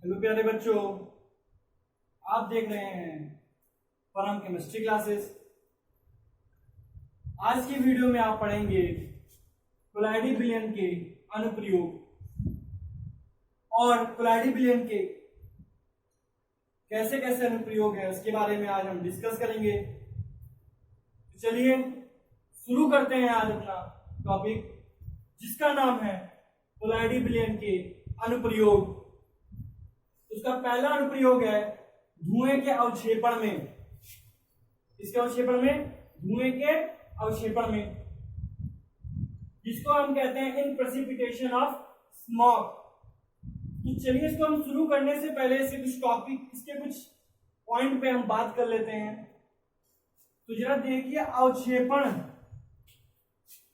Hello प्यारे बच्चों, आप देख रहे हैं परम केमिस्ट्री क्लासेस। आज की वीडियो में आप पढ़ेंगे कोलाइडी विलयन के अनुप्रयोग और कोलाइडी विलयन के कैसे कैसे अनुप्रयोग है उसके बारे में आज हम डिस्कस करेंगे। तो चलिए शुरू करते हैं आज अपना टॉपिक, जिसका नाम है कोलाइडी विलयन के अनुप्रयोग। उसका पहला अनुप्रयोग है धुएं के अवक्षेपण में। इसके अवक्षेपण में, धुएं के अवक्षेपण में, जिसको हम कहते हैं इन प्रेसिपिटेशन ऑफ स्मॉग। तो चलिए इसको हम शुरू करने से पहले इसके कुछ टॉपिक, इसके कुछ पॉइंट पे हम बात कर लेते हैं। तो जरा देखिए, अवक्षेपण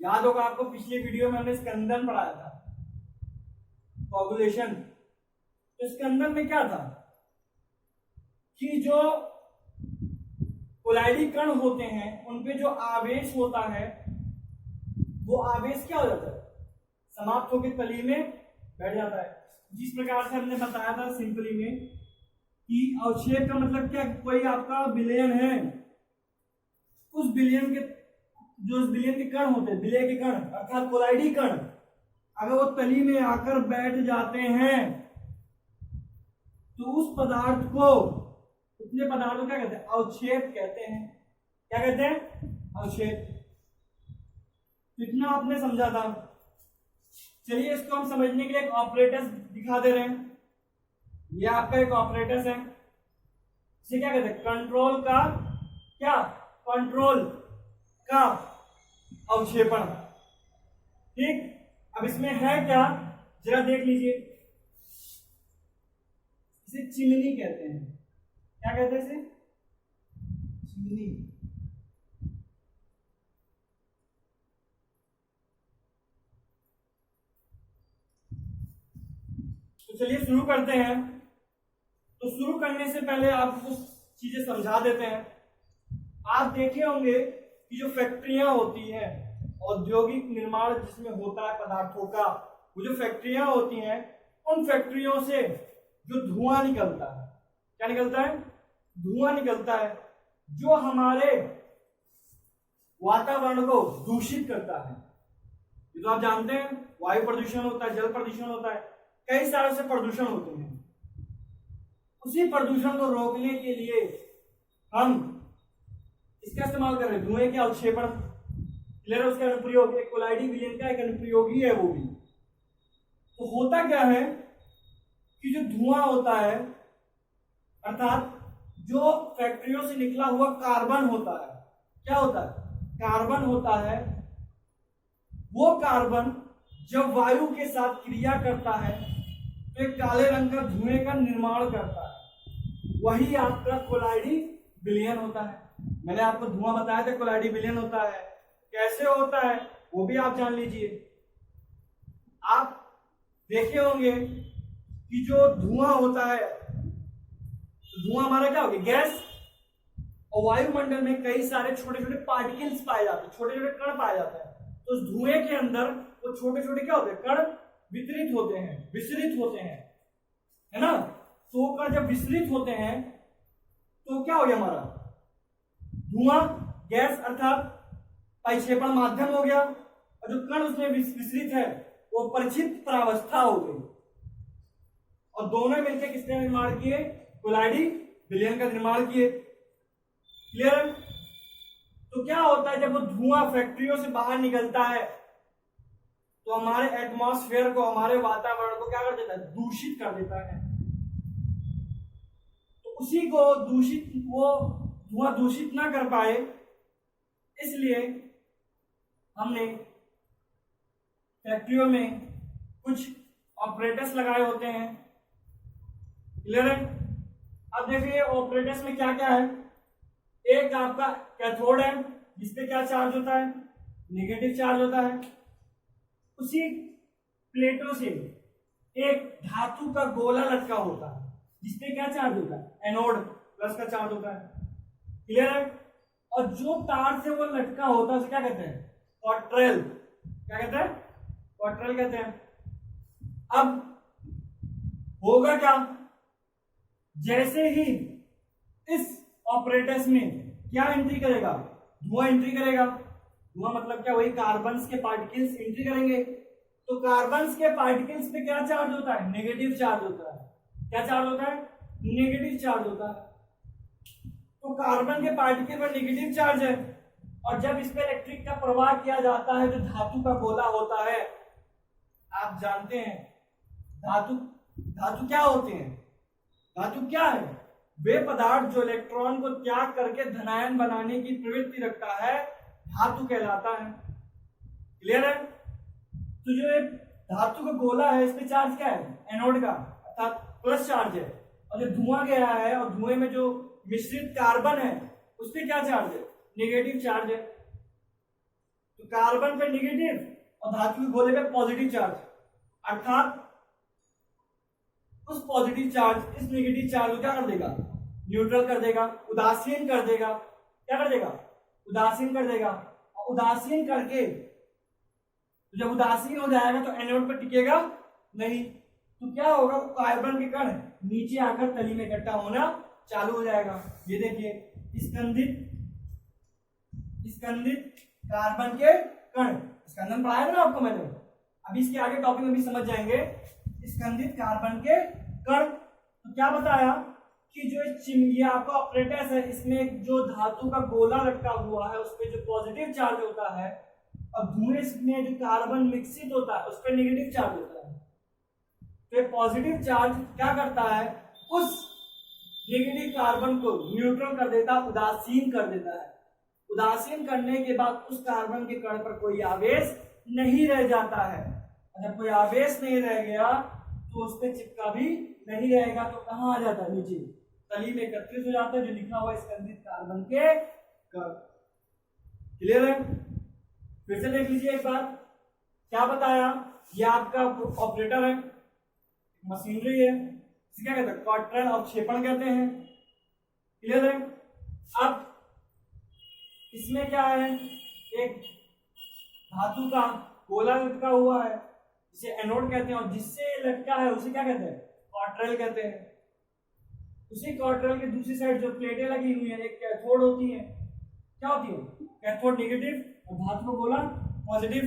याद होगा आपको, पिछले वीडियो में हमने स्कंदन पढ़ाया था, कोगुलेशन। तो स्कंदन में क्या था कि जो कोलाइडी कण होते हैं उन पे जो आवेश होता है वो आवेश क्या हो जाता है, समाप्त होकर तली में बैठ जाता है। जिस प्रकार से हमने बताया था सिंपली में कि अवक्षेप का मतलब क्या, कोई आपका विलयन है, उस विलयन के जो उस विलयन के कण होते हैं, विलय के कण अर्थात कोलाइडी कण, अगर वो तली में आकर बैठ जाते हैं तो उस पदार्थ को, उतने पदार्थ को क्या कहते हैं, अवक्षेप कहते हैं। क्या कहते हैं, अवक्षेप। इतना आपने समझा था। चलिए इसको हम समझने के लिए एक ऑपरेटस दिखा दे रहे हैं। ये आपका एक ऑपरेटस है, इसे क्या कहते हैं, कंट्रोल का क्या, कंट्रोल का अवक्षेपण। ठीक, अब इसमें है क्या, जरा देख लीजिए। इसे चिमनी कहते हैं। क्या कहते हैं इसे, चिमनी। तो चलिए शुरू करते हैं। तो शुरू करने से पहले आपको चीजें समझा देते हैं। आप देखे होंगे कि जो फैक्ट्रियां होती हैं, औद्योगिक निर्माण जिसमें होता है पदार्थों का, वो जो फैक्ट्रियां होती हैं, उन फैक्ट्रियों से जो धुआं निकलता है, क्या निकलता है, धुआं निकलता है, जो हमारे वातावरण को दूषित करता है। ये तो आप जानते हैं, वायु प्रदूषण होता है, जल प्रदूषण होता है, कई सारे से प्रदूषण होते हैं। उसी प्रदूषण को रोकने के लिए हम इसका इस्तेमाल कर रहे हैं, धुएं के अवक्षेपण। क्लियर है, उसका अनुप्रयोग एक कोलाइडी विलयन का एक अनुप्रयोग ही है वो भी। तो होता क्या है कि जो धुआं होता है, अर्थात जो फैक्ट्रियों से निकला हुआ कार्बन होता है, क्या होता है, कार्बन होता है, वो कार्बन जब वायु के साथ क्रिया करता है तो एक काले रंग का धुएं का निर्माण करता है। वही आपका कोलाइडी विलयन होता है। मैंने आपको धुआं बताया था, कोलाइडी विलयन होता है। कैसे होता है वो भी आप जान लीजिए। आप देखे होंगे कि जो धुआं होता है, धुआं हमारा क्या हो गया, गैस, और वायुमंडल में कई सारे छोटे छोटे पार्टिकल्स पाए जाते हैं, छोटे छोटे कण पाए जाते हैं। तो उस धुएं के अंदर वो छोटे छोटे क्या होते हैं, कण वितरित होते हैं, विसरित होते हैं, है ना। तो वो कण जब विसरित होते हैं तो क्या हो गया, हमारा धुआं, गैस अर्थात परिक्षेपण माध्यम हो गया, और जो कण उसमें विसरित है वो परिचित प्रावस्था हो गई, और दोनों मिलकर किसने निर्माण किए, कोलाइडी विलयन का निर्माण किए। क्लियर है। तो क्या होता है, जब वो धुआं फैक्ट्रियों से बाहर निकलता है तो हमारे एटमॉस्फेयर को, हमारे वातावरण को क्या कर देता है, दूषित कर देता है। तो उसी को दूषित, वो धुआं दूषित ना कर पाए, इसलिए हमने फैक्ट्रियों में कुछ ऑपरेटर्स लगाए होते हैं। क्लियर है। अब देखिए ऑपरेटर्स में क्या क्या है। एक आपका कैथोड है, जिसपे क्या चार्ज होता है, नेगेटिव चार्ज होता है। उसी प्लेटों से एक धातु का गोला लटका होता है, जिसपे क्या चार्ज होता है, एनोड प्लस का चार्ज होता है। क्लियर है। और जो तार से वो लटका होता है उसे क्या कहते हैं, क्वार्ट्रेल। क्या कहते हैं, क्वार्ट्रेल कहते हैं। अब होगा क्या जैसे ही इस ऑपरेटस में क्या एंट्री करेगा, धुआं एंट्री करेगा। धुआं मतलब क्या, वही कार्बन्स के पार्टिकल्स एंट्री करेंगे। तो कार्बन्स के पार्टिकल्स पे क्या चार्ज होता है, नेगेटिव चार्ज होता है। क्या चार्ज होता है, नेगेटिव चार्ज होता है। तो कार्बन के पार्टिकल पर नेगेटिव चार्ज है, और जब इस पे इलेक्ट्रिक का प्रवाह किया जाता है जो धातु का गोला होता है, आप जानते हैं धातु धातु क्या होते हैं, धातु क्या है, वे पदार्थ जो इलेक्ट्रॉन को त्याग करके धनायन बनाने की प्रवृत्ति रखता है, धातु कहलाता है। क्लियर है। तो जो एक धातु का गोला है, इस पे चार्ज क्या है, एनोड का, अर्थात प्लस चार्ज है। और जो धुआं गया है, और धुएं में जो मिश्रित कार्बन है, उस पे क्या चार्ज है, नेगेटिव चार्ज है। तो कार्बन पे नेगेटिव और धातु के गोले पे पॉजिटिव चार्ज, अर्थात उस पॉजिटिव चार्ज इस नेगेटिव चार्ज को क्या कर देगा, न्यूट्रल कर देगा, उदासीन कर देगा। क्या कर देगा, उदासीन कर देगा। और उदासीन करके तो जब उदासीन हो जाएगा तो एनोड पर टिकेगा नहीं। तो क्या होगा, कार्बन के कण नीचे आकर तली में इकट्ठा होना चालू हो जाएगा। ये देखिए स्कंदित कार्बन के कण, स्कंदन पढ़ाया ना आपको मैंने, अभी इसके आगे टॉपिक में भी समझ जाएंगे। स्कंदित कार्बन के कण, तो क्या बताया कि जो चिमनी आपका ऑपरेटस है, इसमें जो धातु का गोला लटका हुआ है, उस पर जो पॉजिटिव चार्ज होता है, और धुएं में जो कार्बन मिक्सित होता है, उस पर नेगेटिव चार्ज होता है। तो पॉजिटिव चार्ज क्या करता है, उस नेगेटिव कार्बन को न्यूट्रल कर देता, उदासीन कर देता है। उदासीन करने के बाद उस कार्बन के कण पर कोई आवेश नहीं रह जाता है। जब कोई आवेश नहीं रह गया तो उस पर चिपका भी नहीं रहेगा, तो कहाँ आ जाता है, नीचे तली में एकत्रित हो जाता है, जो लिखा हुआ स्कंदित कार्बन के कण। क्लियर है। फिर से देख लीजिए एक बार, क्या बताया, ये आपका ऑपरेटर है, मशीनरी है, इसे क्या कहते हैं, क्वार्टरल अवक्षेपण कहते हैं। क्लियर है। अब इसमें क्या है, एक धातु का गोला लटका हुआ है, जिसे एनोड कहते हैं, और जिससे लटका है उसे क्या कहते हैं, क्वार्टरल कहते हैं। उसी क्वार्टरल के दूसरी साइड जो प्लेटें लगी हुई है, एक कैथोड होती है। क्या होती है, कैथोड नेगेटिव और धातु का गोला पॉजिटिव।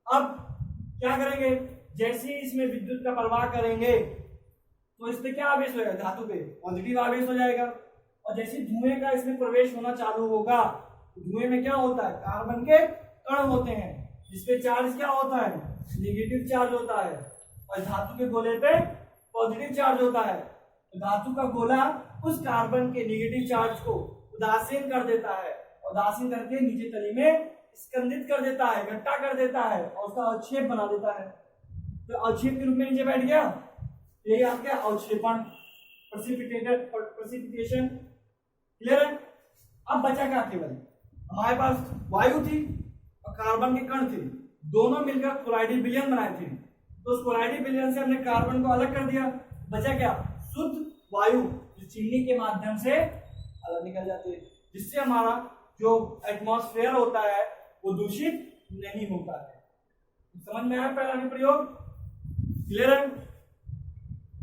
अब क्या करेंगे, जैसे ही इसमें विद्युत का प्रवाह करेंगे तो इस पे क्या आवेश होगा, धातु पे पॉजिटिव आवेश हो जाएगा। और जैसे धुएं का इसमें प्रवेश होना चालू होगा, तो धुएं में क्या होता है, कार्बन के कण होते हैं, जिसपे चार्ज क्या होता है, नेगेटिव चार्ज होता है, और धातु के गोले पे पॉजिटिव चार्ज होता है। तो धातु का गोला उस कार्बन के नेगेटिव चार्ज को उदासीन कर देता है, उदासीन करके नीचे तली में स्कंदित कर देता है, इकट्ठा कर देता है, और उसका अवक्षेप बना देता है। तो अवक्षेप के रूप में नीचे बैठ गया, यही आपका अवक्षेपण, प्रेसिपिटेशन। क्लियर है। अब बचा क्या, केवल हमारे पास वायु थी और कार्बन के कण थे, दोनों मिलकर कोलाइडल विलयन बनाए थे। तो उस कोलाइडल विलयन से हमने कार्बन को अलग कर दिया, बचा क्या, शुद्ध वायु, जो चिमनी के माध्यम से अलग निकल जाती है, जिससे हमारा जो एटमॉस्फेयर होता है वो दूषित नहीं होता है। समझ में आया पहला अनुप्रयोग। क्लियर है।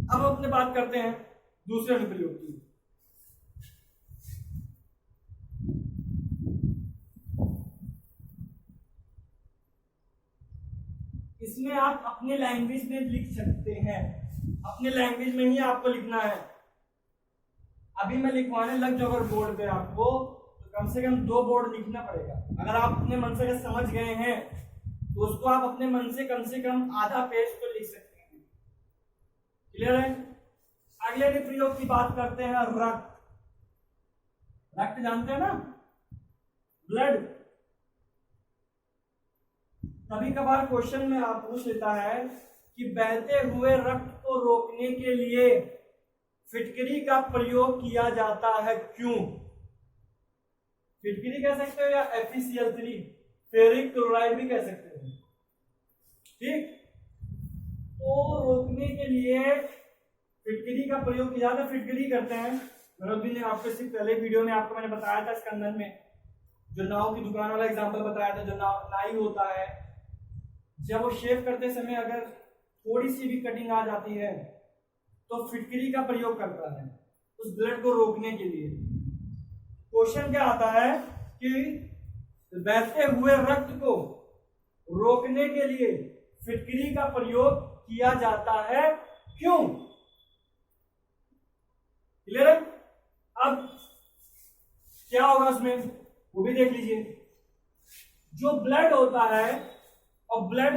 अब अपने बात करते हैं दूसरे अनुप्रयोग की। इसमें आप अपने लैंग्वेज में लिख सकते हैं, अपने लैंग्वेज में ही आपको लिखना है। अभी मैं लिखवाने लग जाऊंगा बोर्ड पे आपको, तो कम से कम 2 बोर्ड लिखना पड़ेगा। अगर आप अपने मन से समझ गए हैं तो उसको आप अपने मन से कम आधा पेज तो लिख सकते हैं। क्लियर है। अगले अनुप्रयोग की बात करते हैं, रक्त। रक्त जानते हैं ना, ब्लड। कभी कभार क्वेश्चन में आप पूछ लेता है कि बहते हुए रक्त को रोकने के लिए फिटकरी का प्रयोग किया जाता है, क्यों। फिटकरी कह सकते हो या FeCl3, फेरिक क्लोराइड भी कह सकते हो। ठीक, तो रोकने के लिए फिटकरी का प्रयोग किया जाता है, फिटकरी करते हैं। मनोज ने आपको इससे पहले वीडियो में आपको मैंने बताया था, स्कंदन में जो नाव की दुकान वाला एग्जांपल बताया था, जो नाई होता है, जब वो शेव करते समय अगर थोड़ी सी भी कटिंग आ जाती है तो फिटकरी का प्रयोग करता है उस ब्लड को रोकने के लिए। क्वेश्चन क्या आता है कि बहते हुए रक्त को रोकने के लिए फिटकरी का प्रयोग किया जाता है, क्यों? क्लियर है? अब क्या होगा उसमें वो भी देख लीजिए। जो ब्लड होता है और ब्लड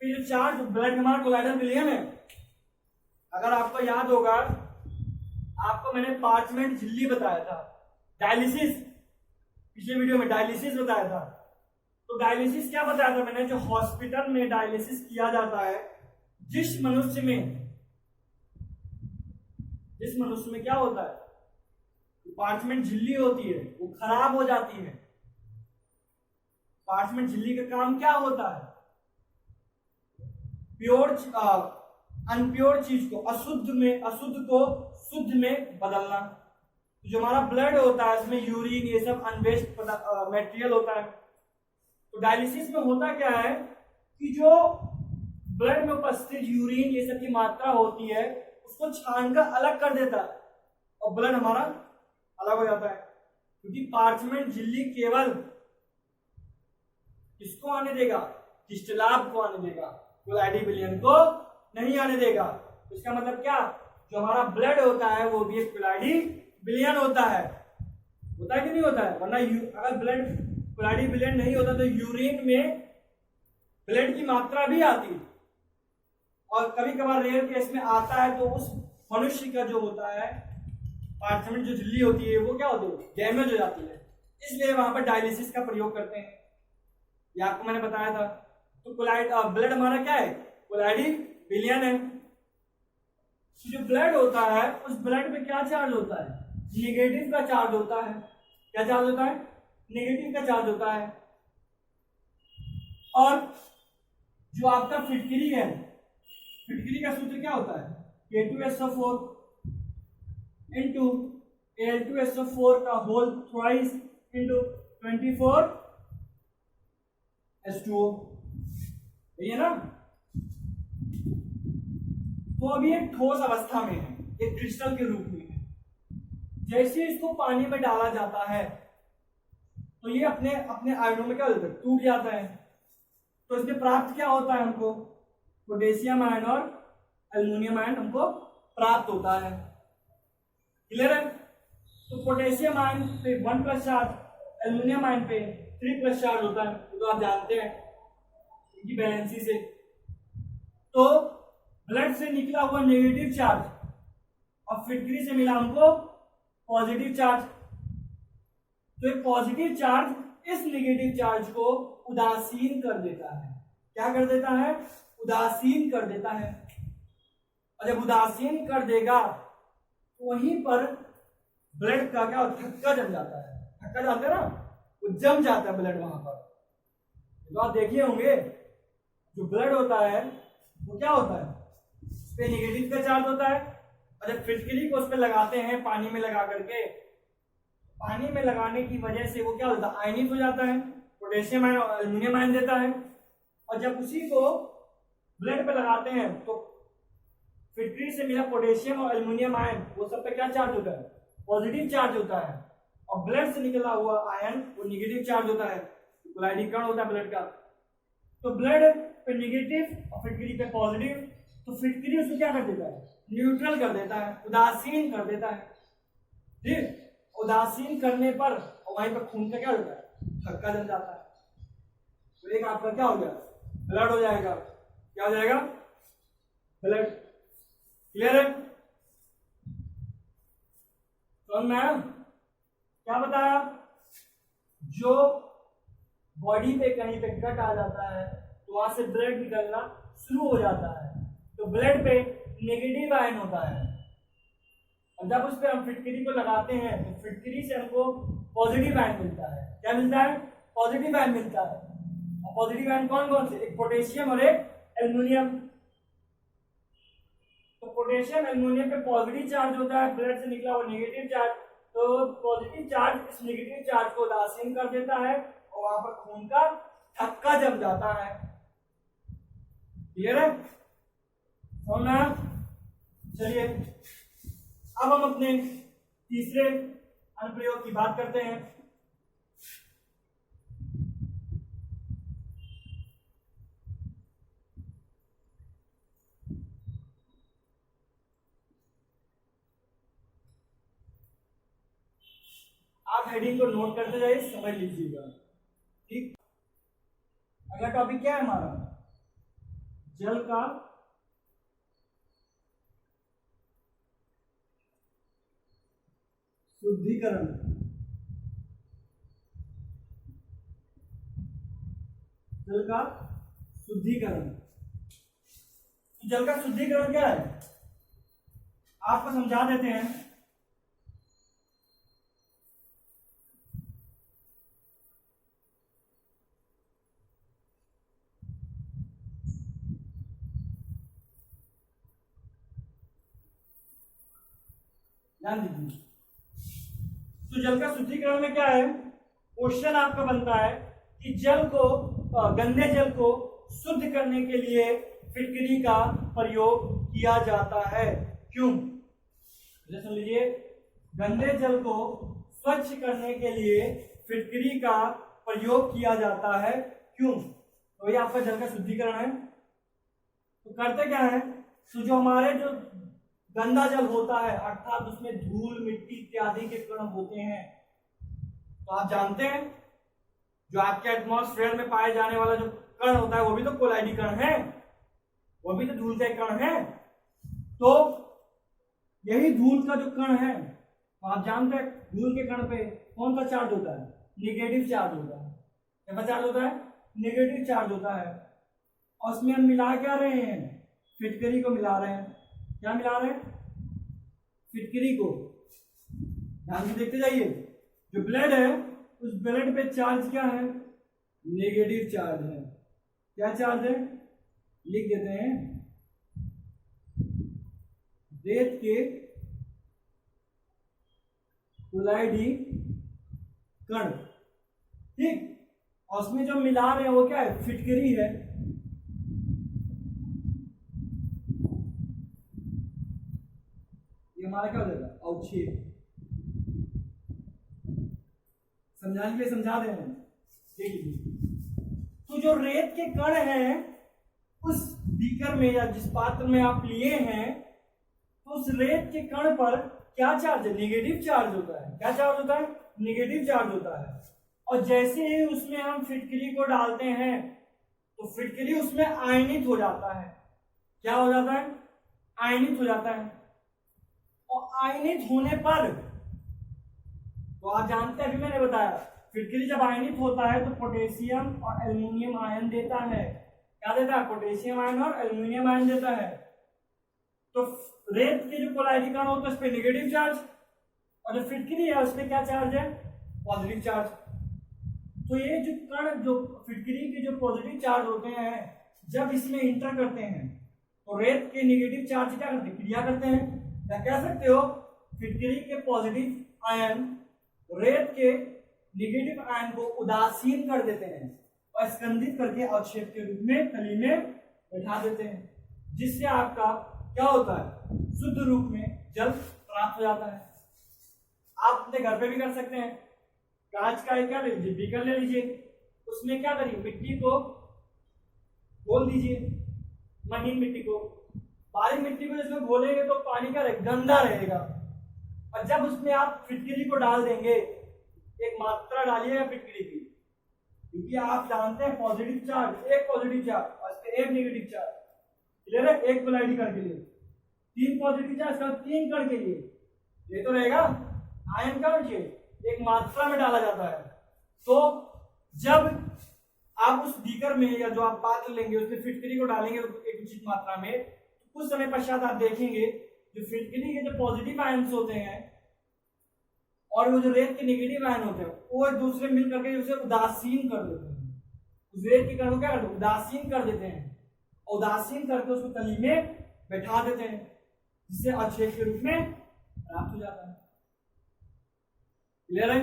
पे जो चार्ज, ब्लड हमारा कोलाइडल विलियन है। अगर आपको याद होगा, आपको मैंने पार्चमेंट झिल्ली बताया था, डायलिसिस, पिछले वीडियो में डायलिसिस बताया था। तो डायलिसिस क्या बताया था मैंने? जो हॉस्पिटल में डायलिसिस किया जाता है, जिस मनुष्य में क्या होता है, पार्चमेंट झिल्ली होती है वो खराब हो जाती है। पार्चमेंट झिल्ली का काम क्या होता है? अनप्योर चीज को, अशुद्ध को शुद्ध में बदलना। जो हमारा ब्लड होता है इसमें यूरिन, ये सब अनवेस्ट मटेरियल होता है। तो डायलिसिस में होता क्या है कि जो ब्लड में उपस्थित यूरिन, ये सब की मात्रा होती है, उसको छानकर अलग कर देता है और ब्लड हमारा अलग हो जाता है। क्योंकि पार्चमेंट झिल्ली केवल किसको आने देगा? डिस्टिलाब को आने देगा, कोलाइडी विलियन को नहीं आने देगा। तो इसका मतलब क्या? जो हमारा ब्लड होता है वो भी एक कोलाइडी विलियन होता है कि नहीं होता है? वरना अगर ब्लड कोलाइडी विलियन नहीं होता तो यूरिन में ब्लड की मात्रा भी आती, और कभी कभार रेयर केस में आता है तो उस मनुष्य का जो होता है पार्चमेंट जो झिल्ली होती है वो क्या होती है? डैमेज हो जाती है। इसलिए वहां पर डायलिसिस का प्रयोग करते हैं। ये आपको मैंने बताया था। तो ब्लड हमारा क्या है? कोलाइडी विलियन है। जो ब्लड होता है उस ब्लड में क्या चार्ज होता है? नेगेटिव का चार्ज होता है। क्या चार्ज होता है? नेगेटिव का चार्ज होता है। और जो आपका फिटकरी है, फिटकरी का सूत्र क्या होता है? K2SO4 इंटू Al2SO4 का होल थ्राइस इंटू 24H2O, यही है ना? तो अभी एक ठोस अवस्था में है, एक क्रिस्टल के रूप में है। जैसे इसको पानी में डाला जाता है तो ये अपने अपने आयनों में क्या होता है? टूट जाता है। तो इसमें प्राप्त क्या होता है हमको? पोटेशियम आयन और एल्युमिनियम आयन हमको प्राप्त होता है। क्लियर है? तो पोटेशियम आयन पे 1+ चार्ज, एल्युमिनियम आयन पे 3+ चार्ज होता है, तो आप जानते हैं इनकी बैलेंसी से। तो ब्लड से निकला हुआ नेगेटिव चार्ज और फिटकरी से मिला हमको पॉजिटिव चार्ज। तो एक पॉजिटिव चार्ज इस नेगेटिव चार्ज को उदासीन कर देता है। क्या कर देता है? उदासीन कर देता है। और जब उदासीन कर देगा तो वहीं पर ब्लड का क्या थक्का जम जाता है। थक्का जानते हैं ना, वो जम जाता है ब्लड वहां पर। तो आप देखिए होंगे जो ब्लड होता है वो क्या होता है? उस पे नेगेटिव का चार्ज होता है, और जब फिटकरी को उस पे लगाते हैं पानी में लगा करके, पानी में लगाने की वजह से वो क्या होता है? आयनित हो जाता है, पोटेशियम आयन और एल्युमिनियम आयन देता है। और जब उसी को ब्लड पे लगाते हैं तो फिटकरी से मिला पोटेशियम और एल्युमिनियम आयन, वो सब पे क्या चार्ज होता है? पॉजिटिव चार्ज होता है। और ब्लड से निकला हुआ आयन वो नेगेटिव चार्ज होता है, कोलाइडीकरण होता है ब्लड का। तो ब्लड पे नेगेटिव और फिटकरी पे पॉजिटिव, तो फिटकरी उसको क्या कर देता है? न्यूट्रल कर देता है, उदासीन कर देता है। ठीक, उदासीन करने पर वहीं पर खून का क्या होता है? थक्का जम जाता है। तो एक आपका क्या हो गया? ब्लड हो जाएगा। क्या हो जाएगा? ब्लड। क्लियर है? तो मैं क्या बताया? जो बॉडी पे कहीं पे कट आ जाता है तो वहां से ब्लड निकलना शुरू हो जाता है। तो ब्लड पे नेगेटिव आयन होता है, और जब उस पर हम फिटकरी को लगाते हैं तो फिटकरी से हमको पॉजिटिव आयन मिलता है। क्या मिलता है? पॉजिटिव आयन मिलता है। और पॉजिटिव आयन कौन कौन से? एक पोटेशियम और एक एल्युमिनियम। तो पोटेशियम एल्युमिनियम पे पॉजिटिव चार्ज होता है, ब्लड से निकला हुआ नेगेटिव चार्ज। तो पॉजिटिव चार्ज इस नेगेटिव चार्ज को उदासीन कर देता है और वहां पर खून का थक्का जम जाता है। क्लियर है? चलिए अब हम अपने तीसरे अनुप्रयोग की बात करते हैं। आप हेडिंग को नोट करते जाइए, समझ लीजिएगा। ठीक, अगला टॉपिक क्या है हमारा? जल का शुद्धिकरण। जल का शुद्धिकरण। जल का शुद्धिकरण क्या है आपको समझा देते हैं। ध्यान दीजिए। तो जल का शुद्धिकरण में क्या है, क्वेश्चन आपका बनता है कि जल को गंदे जल को शुद्ध करने के लिए फिटकरी का प्रयोग किया जाता है, क्यों? सुन लीजिए, गंदे जल को स्वच्छ करने के लिए फिटकरी का प्रयोग किया जाता है, क्यों? तो ये आपका जल का शुद्धिकरण है। तो करते क्या है, तो जो हमारे जो गंदा जल होता है अर्थात उसमें धूल मिट्टी इत्यादि के कण होते हैं, तो आप जानते हैं जो आपके एटमॉस्फेयर में पाए जाने वाला जो कण होता है वो भी तो कोलाइडी कण है, वो भी तो धूल के कण है। तो यही धूल का जो कण है, तो आप जानते हैं धूल के कण पे कौन सा चार्ज होता है? निगेटिव चार्ज होता है। क्या चार्ज होता है? निगेटिव चार्ज होता है। और उसमें हम मिला क्या रहे हैं? फिटकरी को मिला रहे हैं। क्या मिला रहे हैं? फिटकरी को। ध्यान से देखते जाइए, जो ब्लड है उस ब्लड पे चार्ज क्या है? नेगेटिव चार्ज है। क्या चार्ज है? लिख देते हैं, रेत के कोलाइडी कण। ठीक, और उसमें जो मिला रहे हैं वो क्या है? फिटकरी है। ये हमारा क्या हो जाएगा? अवक्षेप। समझाने के लिए समझा रहे हैं। तो जो रेत के कण हैं उस बीकर में या जिस पात्र में आप लिए हैं, तो उस रेत के कण पर क्या चार्ज है? निगेटिव चार्ज होता है। क्या चार्ज होता है? निगेटिव चार्ज होता है। और जैसे ही उसमें हम फिटकरी को डालते हैं तो फिटकरी उसमें आयनित हो जाता है। क्या हो जाता है? आयनित हो जाता है। और आयनित होने पर तो आप जानते हैं, अभी मैंने बताया, फिटकरी जब आयनित होता है तो पोटेशियम और एल्युमिनियम आयन देता है। क्या देता है? पोटेशियम आयन और एल्युमिनियम आयन देता है। तो रेत के जो कोलाइडी कण होता है उस पर नेगेटिव चार्ज, और जो फिटकरी है उसमें क्या चार्ज है? Positive charge. तो ये जो कण जो फिटकरी के जो पॉजिटिव चार्ज होते हैं जब इसमें इंटर करते हैं तो रेत के नेगेटिव चार्ज क्या करते हैं? क्रिया करते हैं। क्या कह सकते हो? फिटकरी के पॉजिटिव आयन रेत के नेगेटिव आयन को उदासीन कर देते हैं और स्कंदित करके अवक्षेप के रूप में थैली में बैठा देते हैं, जिससे आपका क्या होता है? शुद्ध रूप में जल प्राप्त हो जाता है। आप अपने घर पे भी कर सकते हैं। कांच का एक क्या ले लीजिए, बीकर ले लीजिए, उसमें क्या करिए? मिट्टी को घोल दीजिए, महीन मिट्टी को। बारीक मिट्टी को जिसमें घोलेंगे तो पानी का गंदा रहेगा, और जब उसमें आप फिटकरी को डाल देंगे, एक मात्रा डालिएगा फिटकरी की, क्योंकि आप जानते हैं पॉजिटिव चार्ज, एक पॉजिटिव चार्ज और इस पे एक नेगेटिव चार्ज। क्लियर है? एक कोलाइडी कण के लिए 3 पॉजिटिव चार्ज और 3 कण के लिए ये तो रहेगा आयन का एक मात्रा में डाला जाता है। तो जब आप उस बीकर में या जो आप पात्र लेंगे उसमें फिटकरी को डालेंगे एक उचित मात्रा में, तो कुछ समय पश्चात आप देखेंगे जो फिटकरी के जो पॉजिटिव आयन्स होते हैं और वो जो रेत के नेगेटिव आयन होते हैं वो एक दूसरे मिल करके उसे उदासीन कर देते हैं। उस रेत के कण को क्या करते हैं? उदासीन कर देते हैं। उदासीन करके उसको तली में बैठा देते हैं, जिससे अवक्षेप के रूप में प्राप्त हो जाता है। क्लियर है?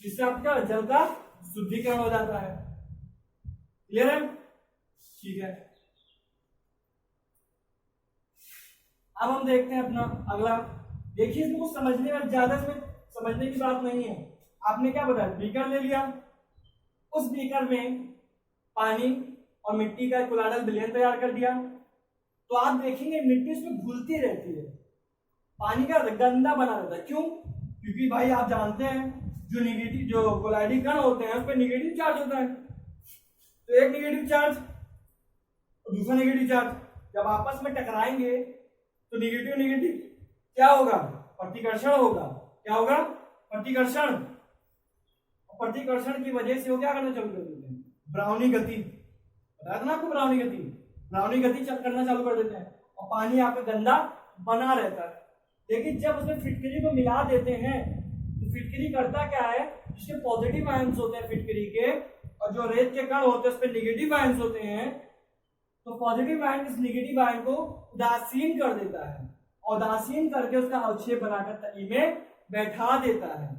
जिससे आपका जल का शुद्धिकरण हो जाता है। क्लियर है? ठीक है। अब हम देखते हैं अपना अगला। देखिए इसमें कुछ समझने में ज्यादा इसमें समझने की बात नहीं है। आपने क्या बताया, बीकर ले लिया, उस बीकर में पानी और मिट्टी का कोलाइडल विलयन तैयार कर दिया। तो आप देखेंगे मिट्टी उसमें घुलती रहती है, पानी का गंदा बना रहता है। क्यों? क्योंकि भाई आप जानते हैं जो निगेटिव जो कोलाइडी कण होते हैं उस पर निगेटिव चार्ज होता है। तो एक निगेटिव चार्ज और दूसरा निगेटिव चार्ज जब आपस में टकराएंगे तो निगेटिव निगेटिव क्या होगा, प्रतिकर्षण होगा। क्या होगा? प्रतिकर्षण। प्रतिकर्षण की वजह से वो क्या करना चालू कर देते हैं, ब्राउनी गति। बताया था ना आपको, ब्राउनी गति। ब्राउनी गति करना चालू कर देते हैं और पानी आपका गंदा बना रहता है। लेकिन जब उसमें फिटकरी को मिला देते हैं तो फिटकरी करता क्या है, जिसके पॉजिटिव आयंस होते हैं फिटकरी के और जो रेत के कण होते हैं उस पर निगेटिव आयंस होते हैं, तो पॉजिटिव आयन इस निगेटिव आयन को उदासीन कर देता है। उदासीन करके उसका अवक्षेप बनाकर तली में बैठा देता है।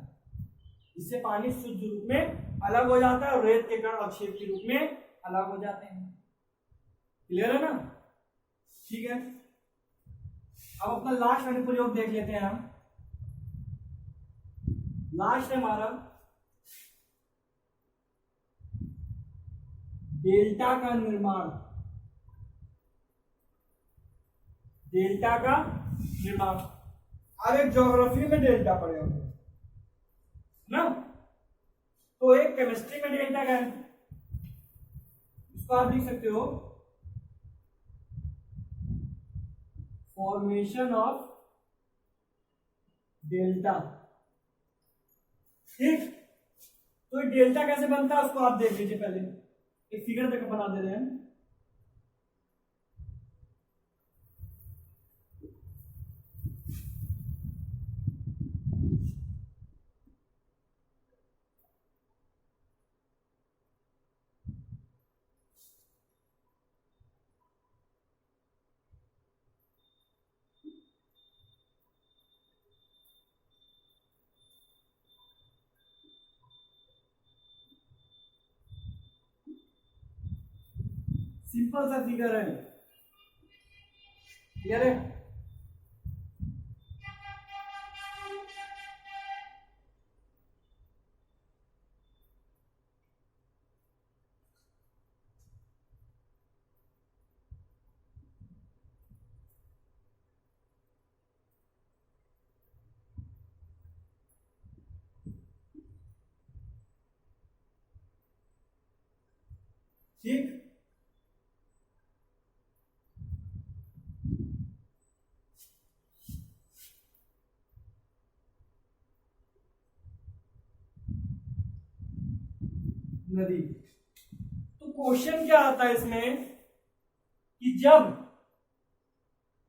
इससे पानी शुद्ध रूप में अलग हो जाता है और रेत के कण अवक्षेप के रूप में अलग हो जाते हैं। क्लियर है ना? ठीक है, अब अपना लास्ट अनुप्रयोग देख लेते हैं हम। लास्ट है हमारा डेल्टा का निर्माण। डेल्टा का निर्माण, अब एक ज्योग्राफी में डेल्टा पढ़े होंगे ना, तो एक केमिस्ट्री में डेल्टा का है, इसको आप लिख सकते हो फॉर्मेशन ऑफ डेल्टा। ठीक, तो डेल्टा कैसे बनता है उसको आप देख लीजिए। पहले एक फिगर देकर बना दे रहे हैं। सिंपल सा फिगर है, क्लियर है? ठीक, नदी। तो क्वेश्चन क्या आता है इसमें कि जब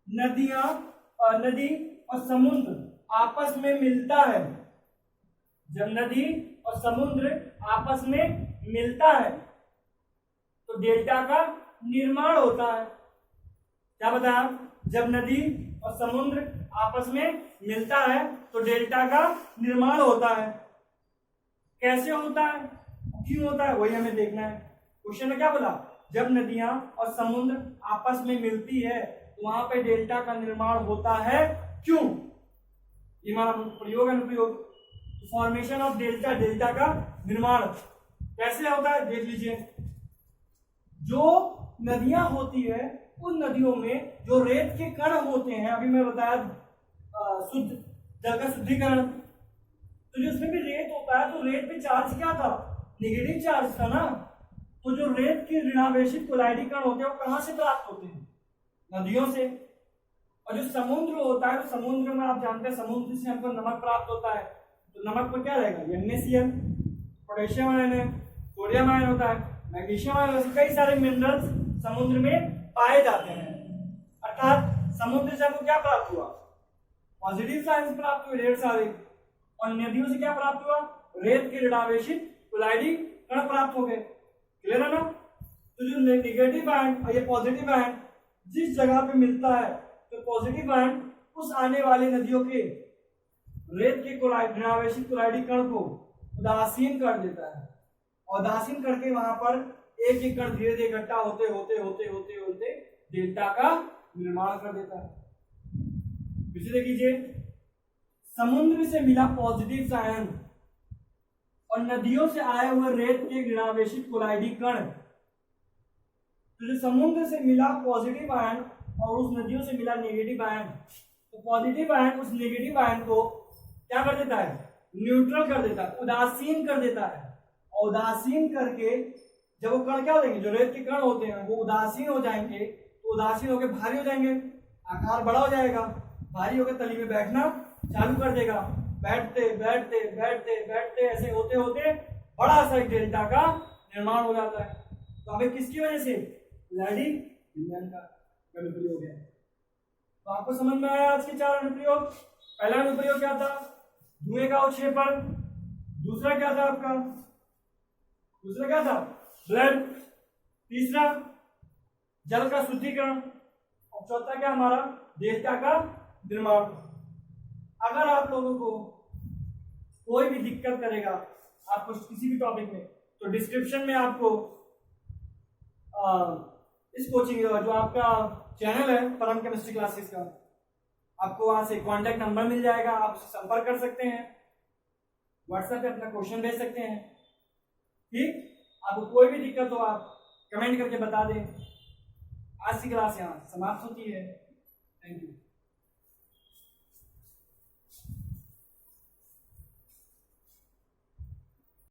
नदी और समुद्र आपस में मिलता है, जब नदी और समुद्र आपस में मिलता है तो डेल्टा का निर्माण होता है। क्या बताया? जब नदी और समुद्र आपस में मिलता है तो डेल्टा का निर्माण होता है। कैसे होता है, क्यों होता है, वही हमें देखना है। क्वेश्चन में क्या बोला, जब नदियां और समुद्र आपस में मिलती है तो वहां पे डेल्टा का निर्माण होता है। क्यों? ये हमारा प्रयोग अनुप्रयोग, फॉर्मेशन ऑफ डेल्टा, डेल्टा का निर्माण कैसे होता है देख लीजिए। जो नदियां होती है उन नदियों में जो रेत के कण होते हैं, अभी मैं बताया शुद्ध जल का शुद्धिकरण, तो जो उसमें भी रेत होता है तो रेत पे चार्ज क्या था, नेगेटिव चार्ज था ना। तो जो रेत के ऋणावेशित कोलाइडी कण होते हैं वो कहां से प्राप्त होते हैं, नदियों से। और जो समुद्र होता है तो समुद्र में आप जानते हैं समुद्र से हमको नमक प्राप्त होता है। तो नमक में क्या रहेगा, NaCl, पोटेशियम आयन है, सोडियम आयन होता है, मैग्नीशियम आयन, कई सारे मिनरल्स समुद्र में पाए जाते हैं। अर्थात समुद्र से हमको क्या प्राप्त हुआ, पॉजिटिव साइंस प्राप्त हुए ढेर सारे। और नदियों से क्या प्राप्त हुआ, रेत के ऋणावेशित कोलाइडी कण प्राप्त हो गए। क्लियर है ना? तो जो नेगेटिव आयन और ये पॉजिटिव आयन जिस जगह पे मिलता है तो पॉजिटिव आयन उस आने वाली नदियों के रेत के ऋणावेशित कोलाइडी कण को उदासीन कर देता है। उदासीन करके वहां पर एक एक कण धीरे धीरे इकट्ठा होते होते होते होते होते डेल्टा का निर्माण कर देता है। दूसरे कीजिए, समुद्र से मिला पॉजिटिव आयन और नदियों से आए हुए रेत के ऋणावेशित कोलाइडी कण। तो जो समुद्र से मिला पॉजिटिव आयन और उस नदियों से मिला नेगेटिव आयन, तो पॉजिटिव आयन उस नेगेटिव आयन को क्या कर देता है, न्यूट्रल कर देता है, उदासीन कर देता है। और उदासीन करके जब वो कण क्या हो जाएंगे, जो रेत के कण होते हैं वो उदासीन हो जाएंगे, तो उदासीन होकर भारी हो जाएंगे, आकार बड़ा हो जाएगा, भारी होकर तली में बैठना चालू कर देगा। बैठते बैठते बैठते बैठते ऐसे होते होते बड़ा सा एक डेल्टा का निर्माण हो जाता है। तो हमें किसकी वजह से, लैडी विज्ञान का अनुप्रयोग है। तो आपको समझ में आया आज के 4 अनुप्रयोग। पहला अनुप्रयोग क्या था, धुएं का अवक्षेपण। दूसरा क्या था आपका, दूसरा क्या था, ब्लड। तीसरा जल का शुद्धिकरण। और चौथा क्या हमारा, डेल्टा का निर्माण। अगर आप लोगों को कोई भी दिक्कत करेगा आपको किसी भी टॉपिक में, तो डिस्क्रिप्शन में आपको इस कोचिंग जो आपका चैनल है परम केमिस्ट्री क्लासेस का, आपको वहां से कांटेक्ट नंबर मिल जाएगा, आप संपर्क कर सकते हैं, व्हाट्सएप पे अपना क्वेश्चन भेज सकते हैं। ठीक, आपको कोई भी दिक्कत हो आप कमेंट करके बता दें। आज की क्लास यहाँ समाप्त होती है। Thank you.